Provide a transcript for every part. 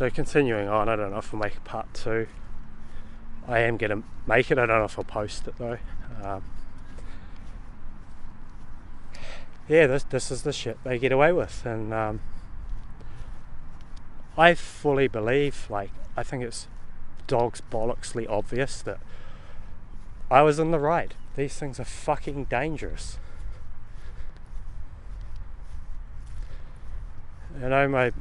So continuing on, I don't know if I'll make a part 2. I am going to make it, I don't know if I'll post it though. Yeah, this is the shit they get away with, and I fully believe, like, I think it's dog's bollocksly obvious that I was in the right. These things are fucking dangerous. You know,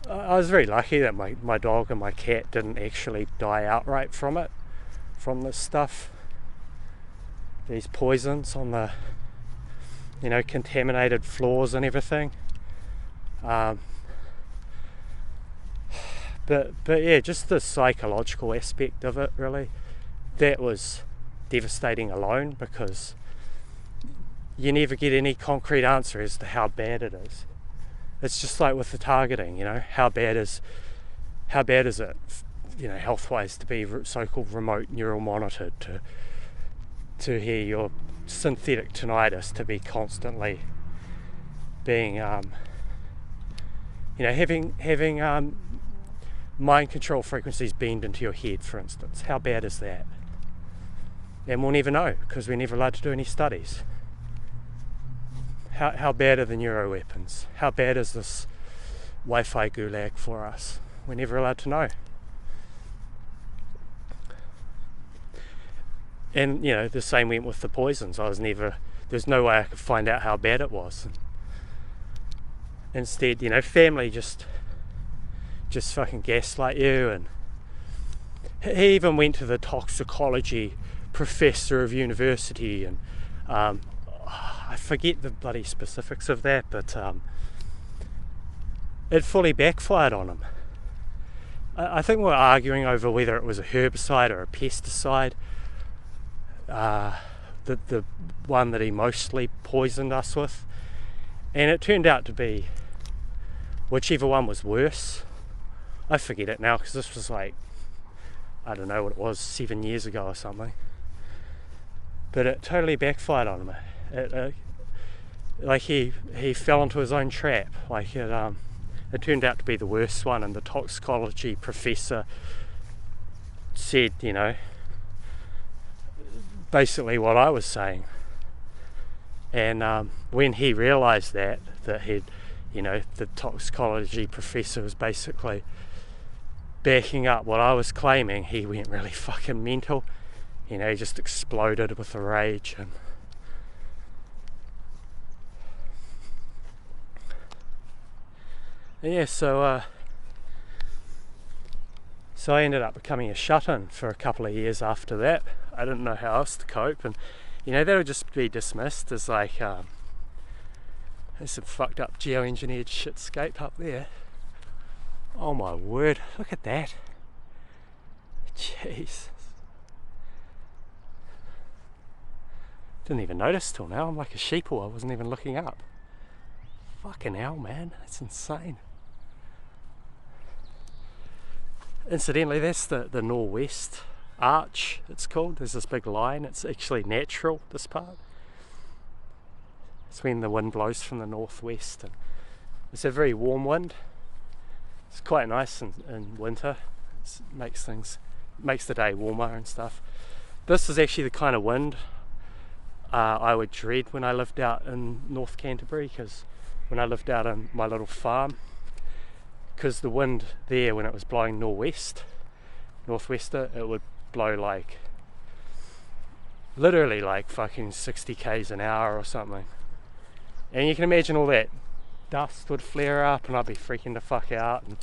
I was very lucky that my dog and my cat didn't actually die outright from this stuff. These poisons on the, contaminated floors and everything. But yeah, just the psychological aspect of it, really, that was devastating alone, because you never get any concrete answer as to how bad it is. It's just like with the targeting, how bad is it, health-wise, to be so-called remote neural monitored, to hear your synthetic tinnitus, to be constantly being, having mind control frequencies beamed into your head, for instance. How bad is that? And we'll never know, because we're never allowed to do any studies. How bad are the neuroweapons? How bad is this Wi-Fi gulag for us? We're never allowed to know. And the same went with the poisons. There's no way I could find out how bad it was. Instead, family just fucking gaslight you. And he even went to the toxicology professor of university, and I forget the bloody specifics of that, but it fully backfired on him. I think we're arguing over whether it was a herbicide or a pesticide. The one that he mostly poisoned us with, and it turned out to be whichever one was worse. I forget it now, because this was like, I don't know what it was, 7 years ago or something. But it totally backfired on him. Like he fell into his own trap. Like it turned out to be the worst one, and the toxicology professor said, basically what I was saying. And when he realised that the toxicology professor was basically backing up what I was claiming, he went really fucking mental. He just exploded with a rage. And yeah, so I ended up becoming a shut-in for a couple of years after that. I didn't know how else to cope, and that would just be dismissed as like there's some fucked up geoengineered shitscape up there. Oh my word, look at that. Jeez. Didn't even notice till now. I'm like a sheeple, I wasn't even looking up. Fucking hell, man, that's insane. Incidentally, that's the northwest arch, it's called. There's this big line. It's actually natural, this part. It's when the wind blows from the northwest, and it's a very warm wind. It's quite nice in winter. It makes the day warmer and stuff. This is actually the kind of wind I would dread when I lived out in North Canterbury, because when I lived out on my little farm, because the wind there, when it was blowing northwester, it would blow like literally like fucking 60 k's an hour or something, and you can imagine all that dust would flare up, and I'd be freaking the fuck out. And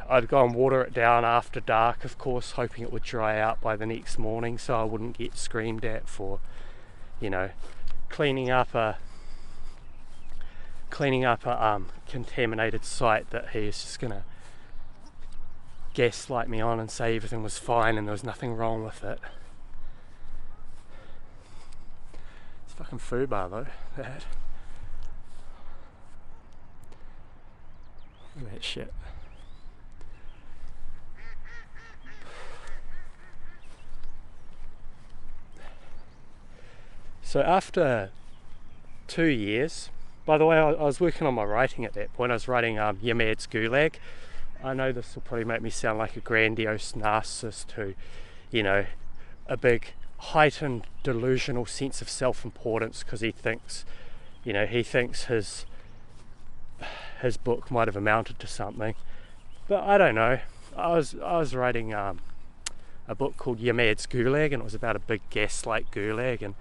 I'd go and water it down after dark, of course, hoping it would dry out by the next morning, so I wouldn't get screamed at for cleaning up a contaminated site that he's just gonna gaslight me on and say everything was fine and there was nothing wrong with it. It's a fucking foobar though, that. Look at that shit. So after 2 years By the way, I was working on my writing at that point. I was writing Yamad's Gulag. I know this will probably make me sound like a grandiose narcissist who, you know, a big heightened delusional sense of self-importance because he thinks, you know, his book might have amounted to something. But I don't know. I was writing a book called Yamad's Gulag, and it was about a big gaslight gulag, and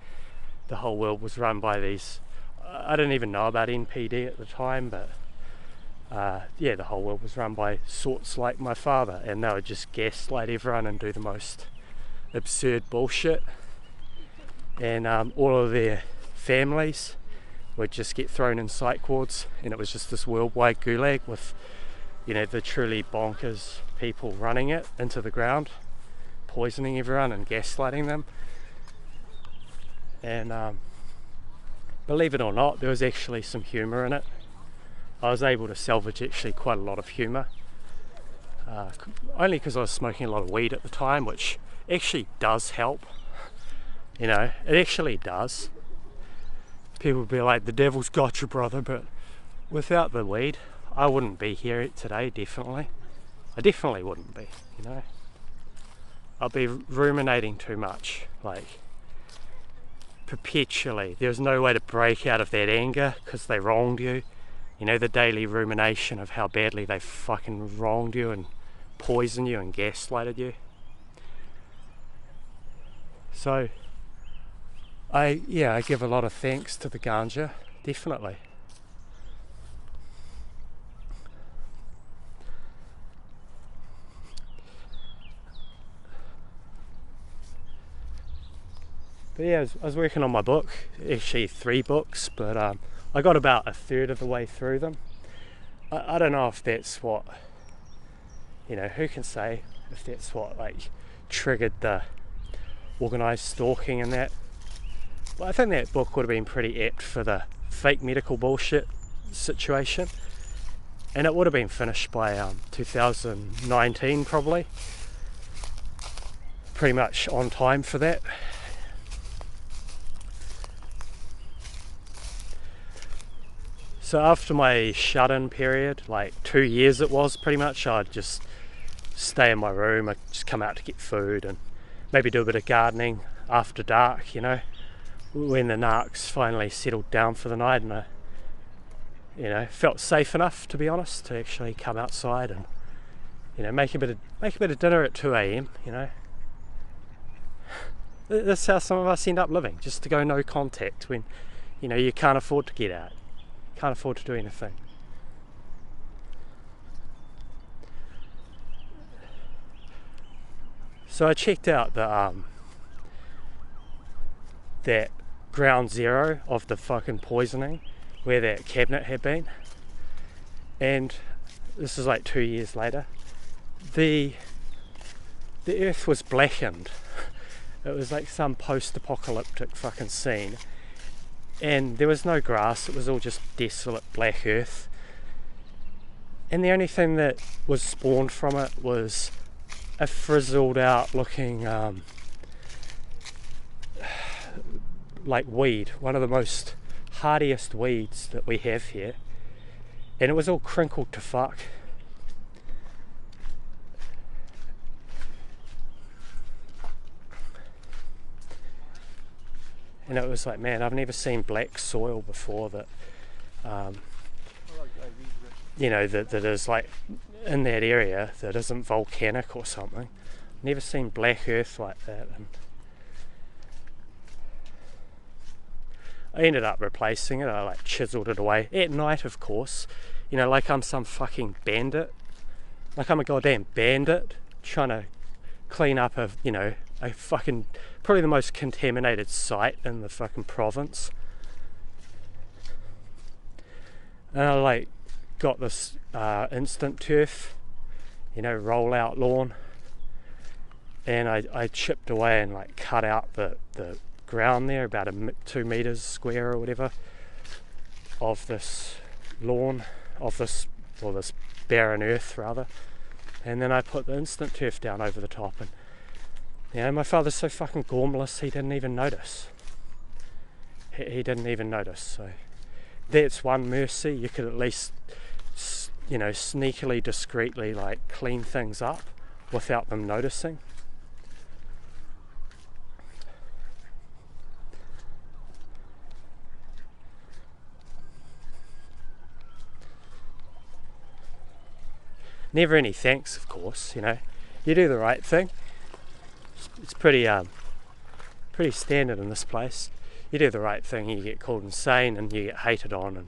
the whole world was run by these. I didn't even know about NPD at the time, but yeah, the whole world was run by sorts like my father, and they would just gaslight everyone and do the most absurd bullshit, and all of their families would just get thrown in psych wards, and it was just this worldwide gulag with, you know, the truly bonkers people running it into the ground, poisoning everyone and gaslighting them. And believe it or not, there was actually some humour in it. I was able to salvage actually quite a lot of humour, only because I was smoking a lot of weed at the time, which actually does help. You know, it actually does. People would be like, the devil's got you, brother, but without the weed, I wouldn't be here today, definitely. I definitely wouldn't be, you know. I'd be ruminating too much, like, perpetually. There's no way to break out of that anger because they wronged you. You know, the daily rumination of how badly they fucking wronged you and poisoned you and gaslighted you. So, I give a lot of thanks to the ganja, definitely. But yeah, I was working on my book, actually 3 books, but I got about a third of the way through them. I don't know if that's what, you know, who can say if that's what like triggered the organised stalking and that. Well, I think that book would have been pretty apt for the fake medical bullshit situation, and it would have been finished by 2019 probably, pretty much on time for that. So after my shut-in period, like 2 years it was pretty much, I'd just stay in my room, I'd just come out to get food and maybe do a bit of gardening after dark, you know, when the narcs finally settled down for the night, and I, you know, felt safe enough, to be honest, to actually come outside and, you know, make a bit of dinner at 2 a.m, you know. This is how some of us end up living, just to go no contact when, you know, you can't afford to get out. Can't afford to do anything. So I checked out the that ground zero of the fucking poisoning, where that cabinet had been, and this is like 2 years later. The earth was blackened. It was like some post-apocalyptic fucking scene. And there was no grass, it was all just desolate black earth. And the only thing that was spawned from it was a frizzled out looking like weed, one of the most hardiest weeds that we have here. And it was all crinkled to fuck. And it was like, man, I've never seen black soil before that, you know, that is like in that area that isn't volcanic or something. Never seen black earth like that. And I ended up replacing it. I like chiseled it away at night, of course. You know, like I'm some fucking bandit. Like I'm a goddamn bandit trying to clean up a, you know, a fucking, probably the most contaminated site in the fucking province. And I like got this instant turf, you know, roll out lawn, and I chipped away and like cut out the ground there about 2 meters square or whatever of this lawn, of this, or this barren earth rather, and then I put the instant turf down over the top. And you know, my father's so fucking gormless, he didn't even notice. He didn't even notice. So that's one mercy. You could at least, you know, sneakily, discreetly, like, clean things up without them noticing. Never any thanks, of course, you know. You do the right thing. It's pretty standard in this place. You do the right thing, you get called insane and you get hated on, and,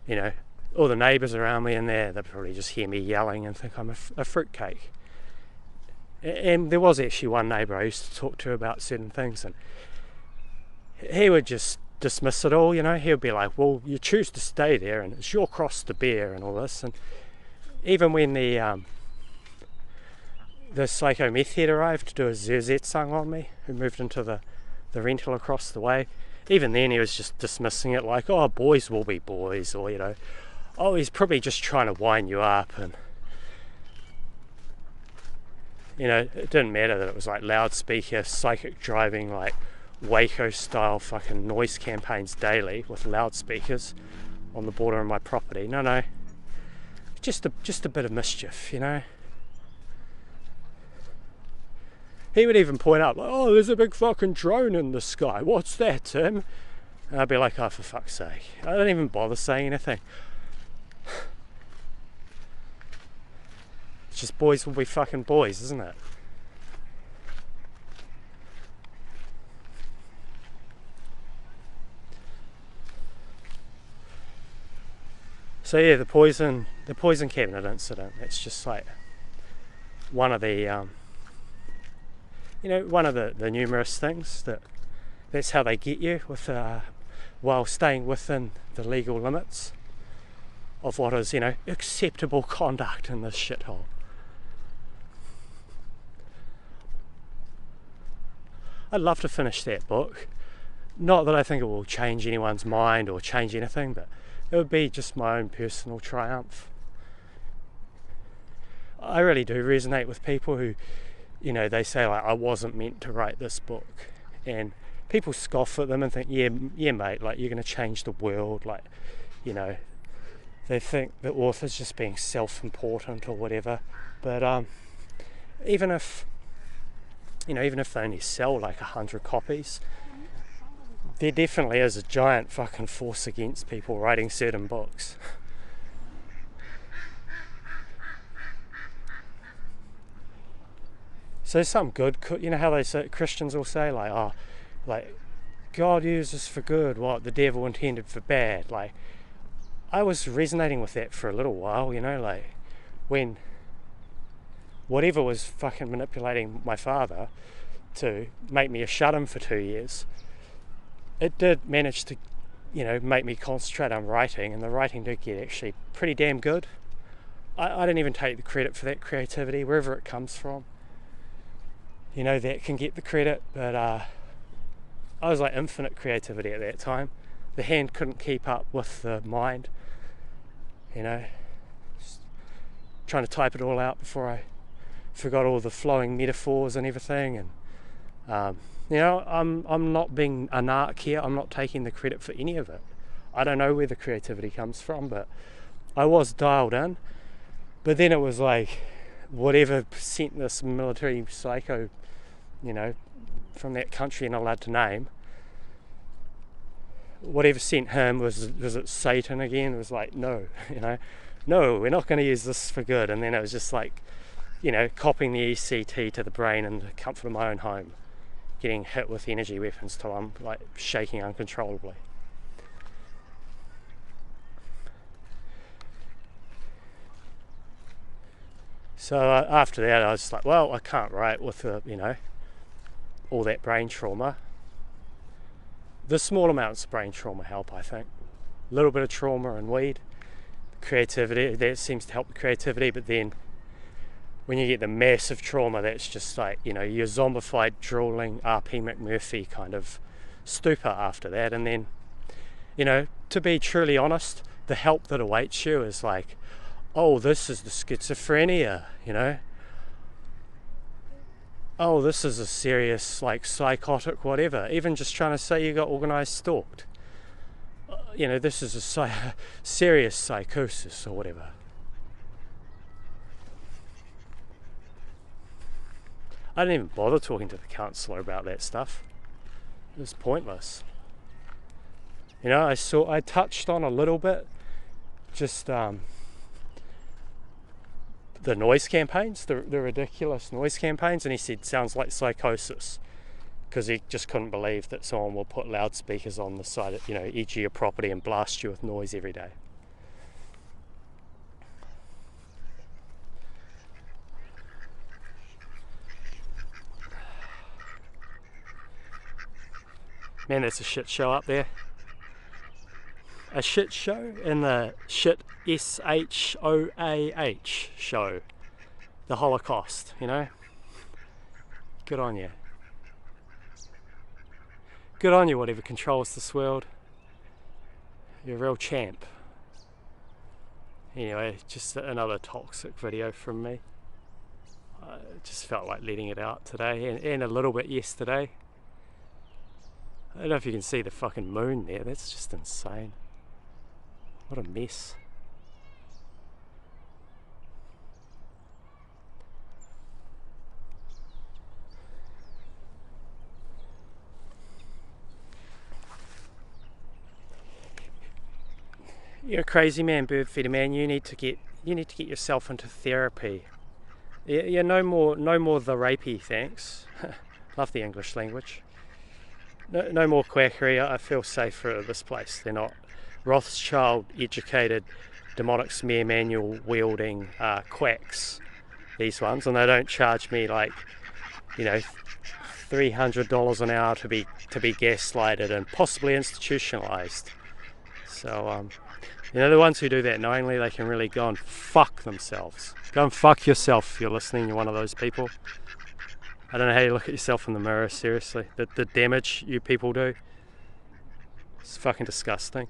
you know, all the neighbours around me in there, they'll probably just hear me yelling and think I'm a fruitcake. And there was actually one neighbour I used to talk to about certain things, and he would just dismiss it all, you know. He would be like, well, you choose to stay there and it's your cross to bear and all this. And even when the psycho-meth head arrived to do a zersetsung on me, who moved into the rental across the way, even then he was just dismissing it like, oh, boys will be boys, or, you know, oh, he's probably just trying to wind you up. And, you know, it didn't matter that it was like loudspeaker, psychic driving, like Waco style fucking noise campaigns daily with loudspeakers on the border of my property. No, just a bit of mischief, you know. He would even point out, like, oh, there's a big fucking drone in the sky. What's that, Tim? And I'd be like, oh, for fuck's sake. I don't even bother saying anything. It's just boys will be fucking boys, isn't it? So yeah, the poison cabinet incident. It's just like one of the, one of the numerous things that's how they get you with, while staying within the legal limits of what is, acceptable conduct in this shithole. I'd love to finish that book. Not that I think it will change anyone's mind or change anything, but it would be just my own personal triumph. I really do resonate with people who, they say, like, I wasn't meant to write this book. And people scoff at them and think, yeah mate, like, you're going to change the world. Like, they think the author's just being self-important or whatever. But even if they only sell like 100 copies, there definitely is a giant fucking force against people writing certain books. So some good, how they say, Christians will say, like, oh, like, God uses for good what the devil intended for bad. Like, I was resonating with that for a little while, like, when whatever was fucking manipulating my father to make me a shut-in for 2 years, it did manage to, make me concentrate on writing, and the writing did get actually pretty damn good. I don't even take the credit for that creativity, wherever it comes from. That can get the credit, but I was like infinite creativity at that time. The hand couldn't keep up with the mind, just trying to type it all out before I forgot all the flowing metaphors and everything. And I'm not being a narc here. I'm not taking the credit for any of it. I don't know where the creativity comes from, but I was dialed in. But then it was like, whatever sent this military psycho, from that country and allowed to name, whatever sent him was it Satan again? It was like, no, no, we're not going to use this for good. And then it was just like, copying the ECT to the brain in the comfort of my own home, getting hit with energy weapons till I'm like shaking uncontrollably. So after that, I was just like, well, I can't write with all that brain trauma. The small amounts of brain trauma help, I think. A little bit of trauma and weed, creativity, that seems to help the creativity. But then when you get the massive trauma, that's just like, your zombified, drooling R.P. McMurphy kind of stupor after that. And then, to be truly honest, the help that awaits you is like, oh, this is the schizophrenia, oh, this is a serious, like, psychotic whatever. Even just trying to say you got organised stalked. you know, this is a serious psychosis or whatever. I didn't even bother talking to the counsellor about that stuff. It was pointless. You know, I touched on a little bit, just the noise campaigns, the ridiculous noise campaigns, and he said sounds like psychosis, because he just couldn't believe that someone will put loudspeakers on the side of, you know, edge of your property and blast you with noise every day. Man, that's a shit show up there. A shit show in the shit SHOAH show. The Holocaust, you know? Good on you. Good on you, whatever controls this world. You're a real champ. Anyway, just another toxic video from me. I just felt like letting it out today, and a little bit yesterday. I don't know if you can see the fucking moon there, that's just insane. What a mess. You're a crazy man, bird feeder man. You need to get yourself into therapy. Yeah, no more the rapey, thanks. Love the English language. No more quackery. I feel safer at this place. They're not Rothschild educated, demonic smear manual wielding quacks, these ones, and they don't charge me like, you know, $300 an hour to be gaslighted and possibly institutionalized. So you know, the ones who do that knowingly, they can really go and fuck themselves. Go and fuck yourself if you're listening, you're one of those people. I don't know how you look at yourself in the mirror, seriously. The damage you people do, it's fucking disgusting.